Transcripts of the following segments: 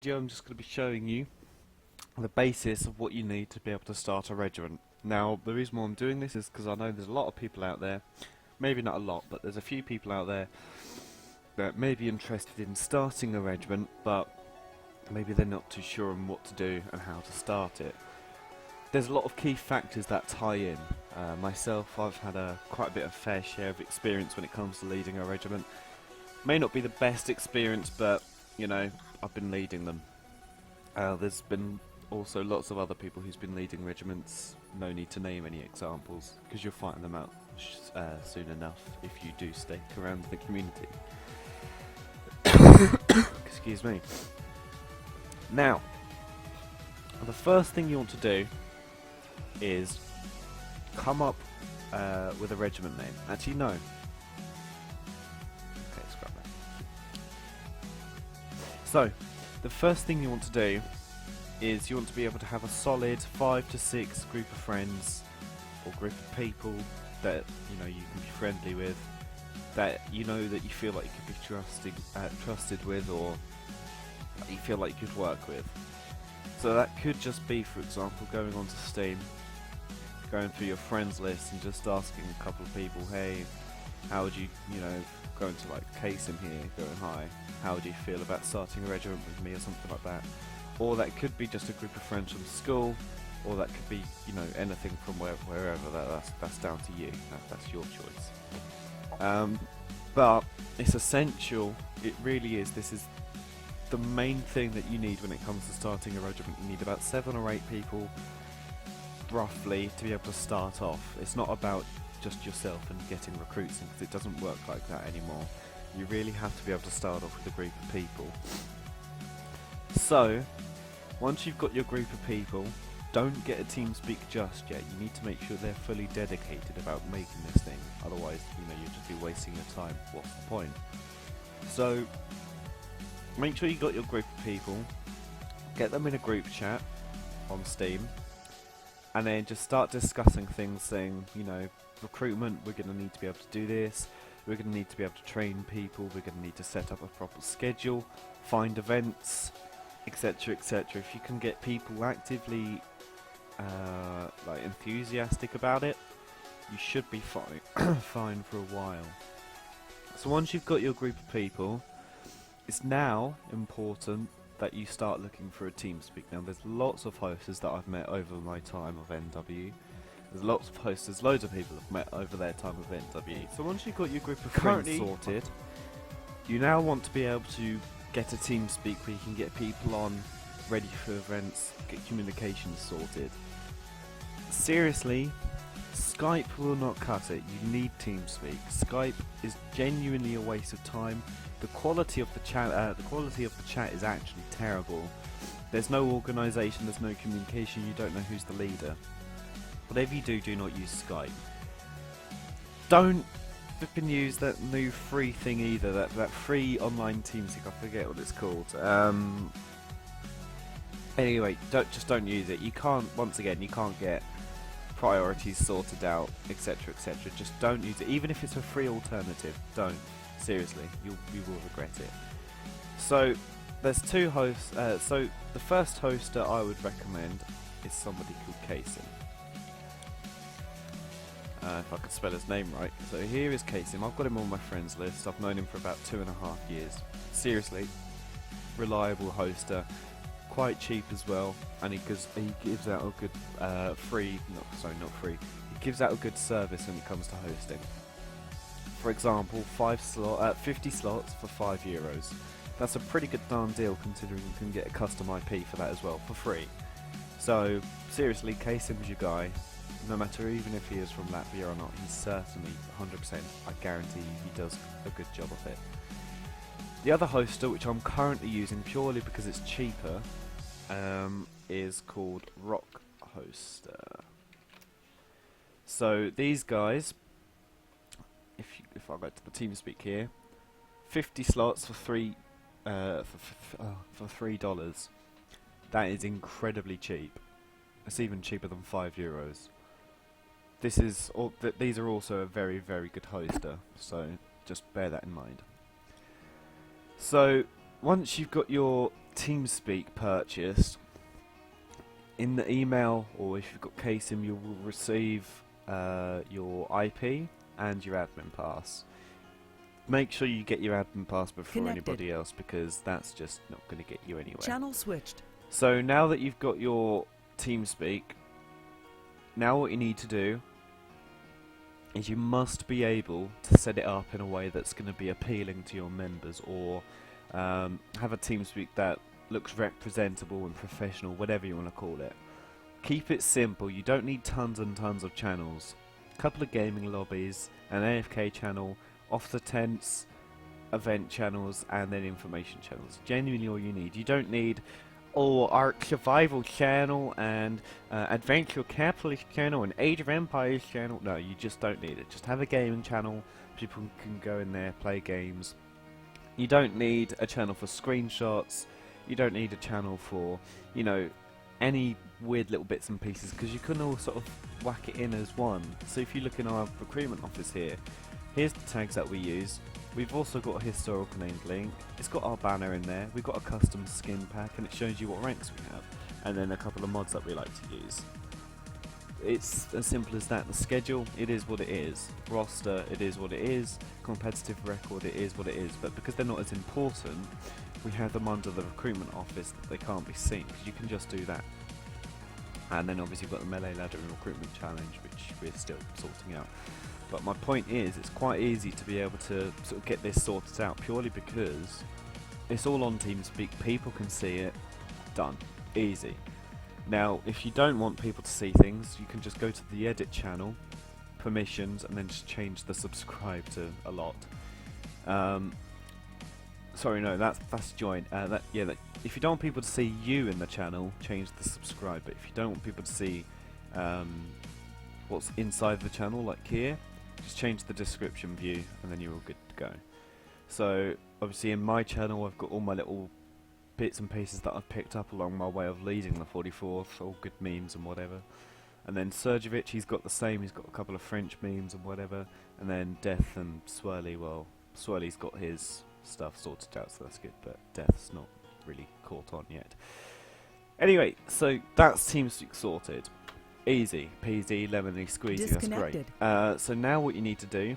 Video I'm just going to be showing you the basis of what you need to be able to start a regiment. Now, the reason why I'm doing this is because I know there's a lot of people out there, maybe not a lot, but there's a few people out there that may be interested in starting a regiment, but maybe they're not too sure on what to do and how to start it. There's a lot of key factors that tie in. Myself, I've had quite a bit of fair share of experience when it comes to leading a regiment. May not be the best experience, but you know, I've been leading them. There's been also lots of other people who's been leading regiments. No need to name any examples because you'll find them out soon enough if you do stick around the community. Excuse me. Now, the first thing you want to do is come up with a regiment name. Actually, no. Okay, scrap that. So, the first thing you want to do is you want to be able to have a solid 5 to 6 group of friends or group of people that you know you can be friendly with, that you know that you feel like you could be trusted with, or that you feel like you could work with. So that could just be, for example, going onto Steam, going through your friends list and just asking a couple of people, hey, how would you, going to like Casem here, going, hi, how do you feel about starting a regiment with me, or something like that. Or that could be just a group of friends from school, or that could be, anything from wherever. That's down to you. That's your choice. But it's essential. It really is. This is the main thing that you need when it comes to starting a regiment. You need about 7 or 8 people, roughly, to be able to start off. It's not about just yourself and getting recruits in, because it doesn't work like that anymore. You really have to be able to start off with a group of people. So, once you've got your group of people, don't get a TeamSpeak just yet. You need to make sure they're fully dedicated about making this thing. Otherwise, you'll just be wasting your time. What's the point? So, make sure you got your group of people. Get them in a group chat on Steam. And then just start discussing things, saying, recruitment, we're going to need to be able to do this. We're going to need to be able to train people. We're going to need to set up a proper schedule, find events, etc, etc. If you can get people actively enthusiastic about it, you should be fine fine for a while. So once you've got your group of people, it's now important that you start looking for a TeamSpeak. Now there's lots of hosters that I've met over my time of NW. There's lots of hosters, loads of people I've met over their time of NW. So once you've got your group of friends sorted, you now want to be able to get a TeamSpeak where you can get people on, ready for events, get communications sorted. Seriously, Skype will not cut it. You need TeamSpeak. Skype is genuinely a waste of time. The quality of the chat, is actually terrible. There's no organisation. There's no communication. You don't know who's the leader. Whatever you do, do not use Skype. Don't flipping use that new free thing either. That free online TeamSpeak. I forget what it's called. Anyway, don't use it. You can't. Once again, you can't get priorities sorted out, etc, etc. Just don't use it. Even if it's a free alternative, don't. Seriously, you will regret it. So there's 2 hosts. So the first hoster I would recommend is somebody called Casem. If I could spell his name right. So here is Casem. I've got him on my friends list. I've known him for about 2.5 years. Seriously, reliable hoster, quite cheap as well, and he gives out a good not free. He gives out a good service when it comes to hosting. For example, 50 slots for €5. That's a pretty good darn deal considering you can get a custom IP for that as well for free. So seriously, Kasem's your guy. No matter even if he is from Latvia or not, he's certainly 100%, I guarantee you, he does a good job of it. The other hoster, which I'm currently using purely because it's cheaper, is called Rock Hoster. So these guys, if I go to the TeamSpeak here, 50 slots for $3. That is incredibly cheap. It's even cheaper than €5. These are also a very, very good hoster, so just bear that in mind. So once you've got your TeamSpeak purchased, in the email, or if you've got KSIM, you will receive your IP and your admin pass. Make sure you get your admin pass before anybody else, because that's just not going to get you anywhere. Channel switched. So now that you've got your TeamSpeak, now what you need to do is you must be able to set it up in a way that's going to be appealing to your members, or have a TeamSpeak that looks representable and professional, whatever you want to call it. Keep it simple. You don't need tons and tons of channels. A couple of gaming lobbies, an AFK channel, off the tents, event channels, and then information channels. Genuinely all you need. You don't need our survival channel and adventure capitalist channel and Age of Empires channel. No, you just don't need it. Just have a gaming channel. People can go in there, play games. You don't need a channel for screenshots. You don't need a channel for, you know, any weird little bits and pieces, because you can all sort of whack it in as one. So if you look in our recruitment office here, here's the tags that we use. We've also got a historical named link. It's got our banner in there. We've got a custom skin pack, and it shows you what ranks we have, and then a couple of mods that we like to use. It's as simple as that. The schedule, it is what it is. Roster, it is what it is. Competitive record, it is what it is. But because they're not as important, we have them under the recruitment office. They can't be seen, because you can just do that. And then obviously we've got the melee ladder and recruitment challenge, which we're still sorting out. But my point is, it's quite easy to be able to sort of get this sorted out, purely because it's all on TeamSpeak. People can see it. Done. Easy. Now, if you don't want people to see things, you can just go to the edit channel, permissions, and then just change the subscribe to a lot. Sorry, no, that's join. If you don't want people to see you in the channel, change the subscribe. But if you don't want people to see what's inside the channel, like here, just change the description view, and then you're all good to go. So obviously in my channel, I've got all my little bits and pieces that I've picked up along my way of leading the 44th, all good memes and whatever. And then Sergevich, he's got the same. He's got a couple of French memes and whatever. And then Death and Swirly, well, Swirly's got his stuff sorted out, so that's good, but Death's not really caught on yet. Anyway, so that's TeamSpeak sorted. Easy peasy, lemony squeezy, that's great. So now what you need to do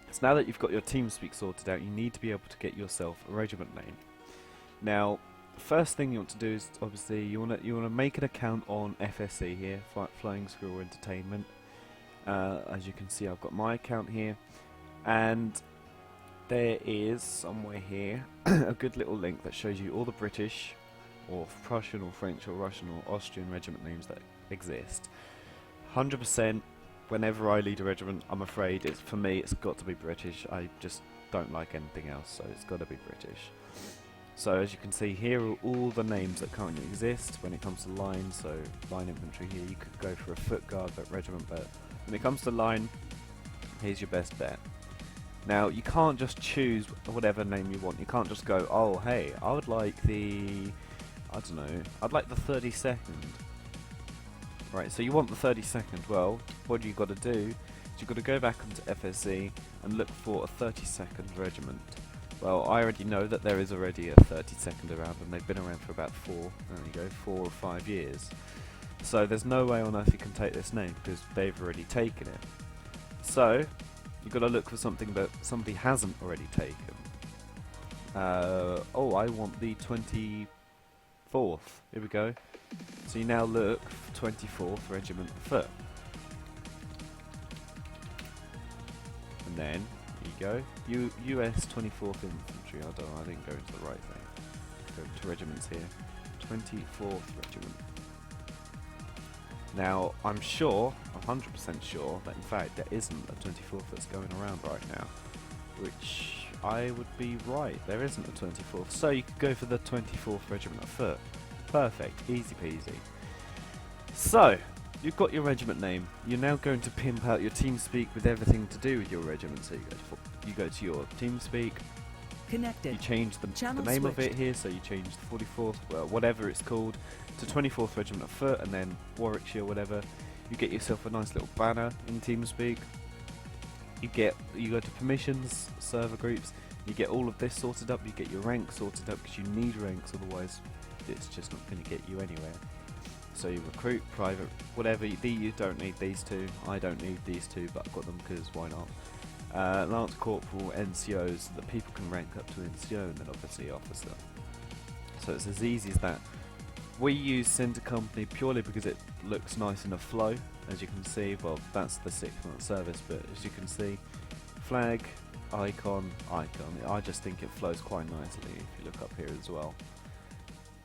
is, now that you've got your TeamSpeak sorted out, you need to be able to get yourself a regiment name. Now, the first thing you want to do is, obviously, you want to make an account on FSE here, Flying Squirrel Entertainment. As you can see, I've got my account here, and there is somewhere here a good little link that shows you all the British, or Prussian, or French, or Russian, or Austrian regiment names that exist. 100%. Whenever I lead a regiment, I'm afraid for me, it's got to be British. I just don't like anything else, so it's got to be British. So as you can see, here are all the names that currently exist when it comes to line. So line infantry here, you could go for a foot guard regiment, but when it comes to line, here's your best bet. Now, you can't just choose whatever name you want. You can't just go, oh hey, I would like the, I don't know, I'd like the 32nd. Right, so you want the 32nd. Well, what you've got to do is you've got to go back onto FSE and look for a 32nd regiment. Well, I already know that there is already a 32nd around, and they've been around for about 4 or 5 years. So there's no way on earth you can take this name, because they've already taken it. So you've got to look for something that somebody hasn't already taken. Oh, I want the 24th. Here we go. So you now look for 24th Regiment Foot. And then, here you go, US 24th Infantry. I didn't go into the right thing. Go to regiments here. 24th Regiment. Now, I'm sure, 100% sure, that in fact there isn't a 24th that's going around right now. Which I would be right, there isn't a 24th. So you could go for the 24th Regiment of Foot. Perfect, easy peasy. So, you've got your regiment name. You're now going to pimp out your TeamSpeak with everything to do with your regiment. So you go to your TeamSpeak. Connected. You change the name of it here, so you change the 44th, well, whatever it's called, to 24th Regiment of Foot, and then Warwickshire, whatever. You get yourself a nice little banner in TeamSpeak. You go to permissions, server groups. You get all of this sorted up, you get your ranks sorted up, because you need ranks, otherwise it's just not going to get you anywhere. So you recruit, private, whatever, you don't need these two, I don't need these two, but I've got them because why not. Lance Corporal, NCOs, that people can rank up to NCO, and then obviously officer. So it's as easy as that. We use Centre Company purely because it looks nice in a flow, as you can see. Well, that's the 6-month service, but as you can see, flag, icon, icon. I just think it flows quite nicely if you look up here as well.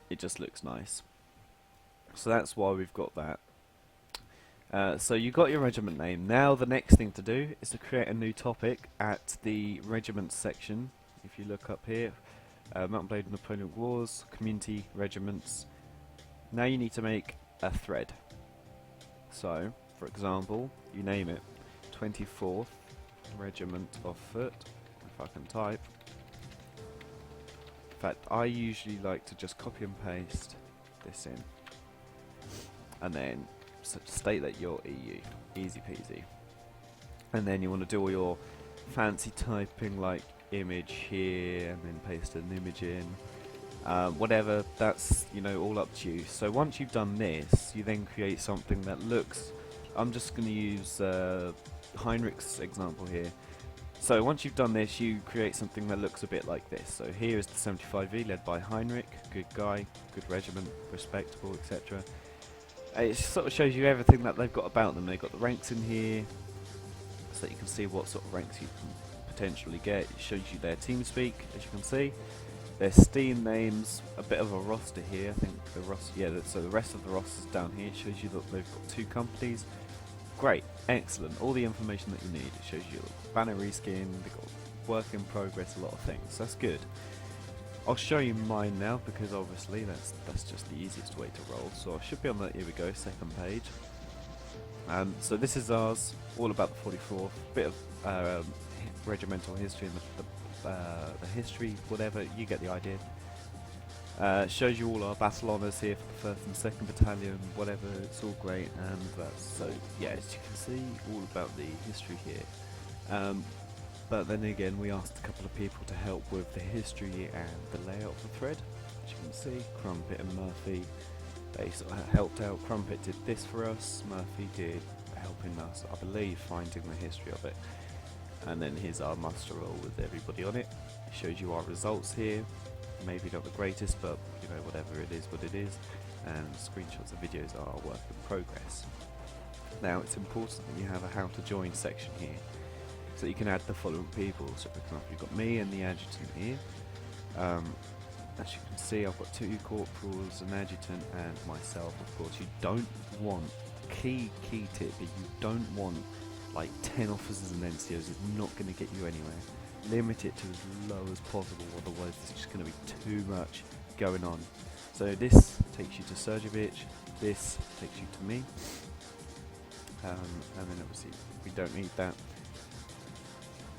It just looks nice. So that's why we've got that. So you got your regiment name. Now the next thing to do is to create a new topic at the regiment section. If you look up here, Mountain Blade Napoleonic Wars, community, regiments. Now you need to make a thread. So, for example, you name it 24th Regiment of Foot, if I can type. In fact, I usually like to just copy and paste this in. And then state that you're EU, easy peasy. And then you want to do all your fancy typing like image here, and then paste an image in. Whatever, that's, you know, all up to you. So once you've done this, you then create something that looks, I'm just going to use Heinrich's example here. So once you've done this, you create something that looks a bit like this. So here is the 75V led by Heinrich, good guy, good regiment, respectable, etc. It sort of shows you everything that they've got about them. They've got the ranks in here, so that you can see what sort of ranks you can potentially get. It shows you their TeamSpeak, as you can see. Their Steam names, a bit of a roster here. I think the roster, yeah. So the rest of the roster's down here. It shows you that they've got 2 companies. Great, excellent. All the information that you need. It shows you banner reskin. They've got work in progress, a lot of things. That's good. I'll show you mine now because obviously that's just the easiest way to roll. So I should be on that. Here we go, second page. So this is ours. All about the 44th. Bit of regimental history and the history, whatever, you get the idea. Shows you all our battle honours here for the 1st and 2nd Battalion, whatever, it's all great, and that's, so yeah, as you can see, all about the history here. But then again, we asked a couple of people to help with the history and the layout of the thread. As you can see, Crumpet and Murphy, they sort of helped out. Crumpet did this for us, Murphy did helping us, I believe, finding the history of it. And then here's our muster roll with everybody on it. It shows you our results here. Maybe not the greatest, but you know, whatever, it is what it is. And screenshots of videos are work in progress. Now it's important that you have a how to join section here, so you can add the following people. So for example, you've got me and the adjutant here. As you can see, I've got 2 corporals, an adjutant, and myself. Of course, you don't want, key tip, you don't want like 10 officers and NCOs. Is not going to get you anywhere. Limit it to as low as possible, otherwise there's just going to be too much going on. So this takes you to Sergevich, this takes you to me, and then obviously we don't need that.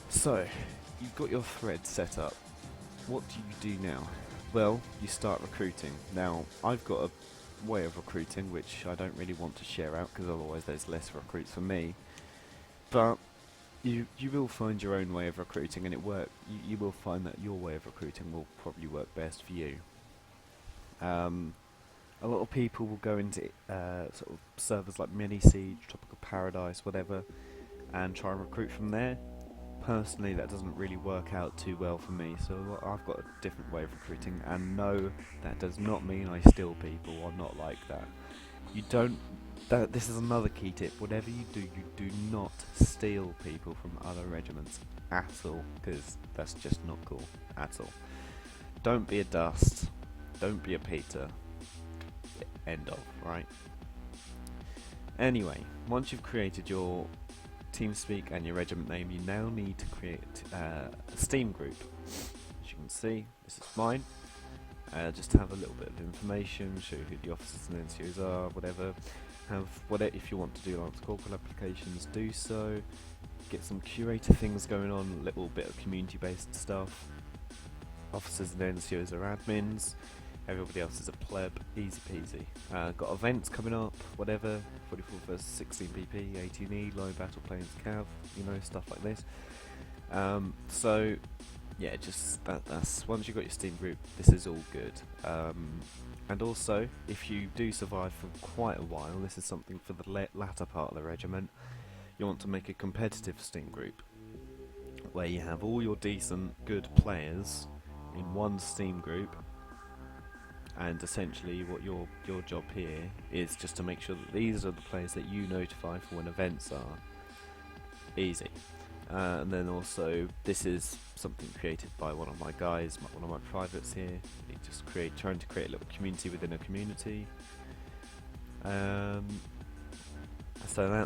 So you've got your thread set up. What do you do now? Well, you start recruiting. Now I've got a way of recruiting which I don't really want to share out because otherwise there's less recruits for me, but you will find your own way of recruiting, and you will find that your way of recruiting will probably work best for you. A lot of people will go into sort of servers like Mini Siege, Tropical Paradise, whatever, and try and recruit from there. Personally, that doesn't really work out too well for me, so I've got a different way of recruiting, and no, that does not mean I steal people. I'm not like that. You don't. This is another key tip. Whatever you do not steal people from other regiments at all, because that's just not cool at all. Don't be a Dust. Don't be a Peter. End of, right? Anyway, once you've created your TeamSpeak and your regiment name, you now need to create a Steam group. As you can see, this is mine. Just to have a little bit of information, show you who the officers and NCOs are, whatever. If you want to do Lance Corporal applications, do so. Get some curator things going on, a little bit of community-based stuff. Officers and NCOs are admins. Everybody else is a pleb, easy peasy. Got events coming up, whatever. 44 vs 16 PP, 18E, low battle planes, cav, you know, stuff like this. So yeah, just that's once you've got your Steam group, this is all good. And also, if you do survive for quite a while, this is something for the latter part of the regiment. You want to make a competitive Steam group where you have all your decent, good players in one Steam group, and essentially what your job here is just to make sure that these are the players that you notify for when events are. Easy. And then also, this is something created by one of my guys, one of my privates here. He just trying to create a little community within a community. So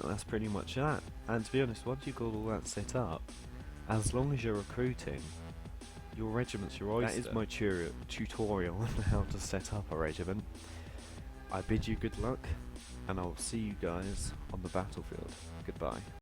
that's pretty much that. And to be honest, once you've got all that set up, as long as you're recruiting, your regiment's your oyster. That is my tutorial on how to set up a regiment. I bid you good luck, and I'll see you guys on the battlefield. Goodbye.